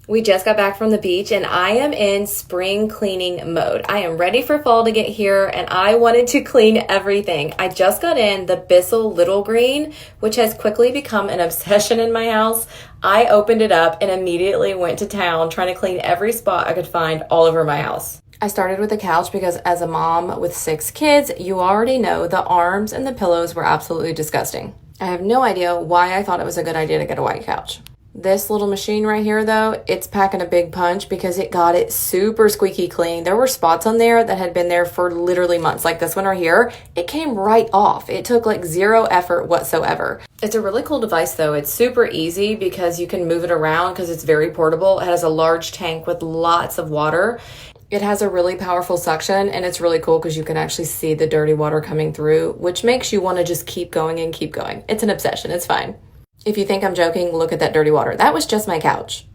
We just got back from the beach and I am in spring cleaning mode. I am ready for fall to get here and I wanted to clean everything. I just got in the Bissell Little Green, which has quickly become an obsession in my house. I opened it up and immediately went to town trying to clean every spot I could find all over my house. I started with the couch because as a mom with 6 kids, you already know the arms and the pillows were absolutely disgusting. I have no idea why I thought it was a good idea to get a white couch. This little machine right here, though, it's packing a big punch because it got it super squeaky clean. There were spots on there that had been there for literally months. Like this one right here, it came right off. It took like zero effort whatsoever. It's a really cool device, though. It's super easy because you can move it around because it's very portable. It has a large tank with lots of water. It has a really powerful suction, and it's really cool because you can actually see the dirty water coming through, which makes you want to just keep going and keep going. It's an obsession. It's fine. If you think I'm joking, look at that dirty water. That was just my couch.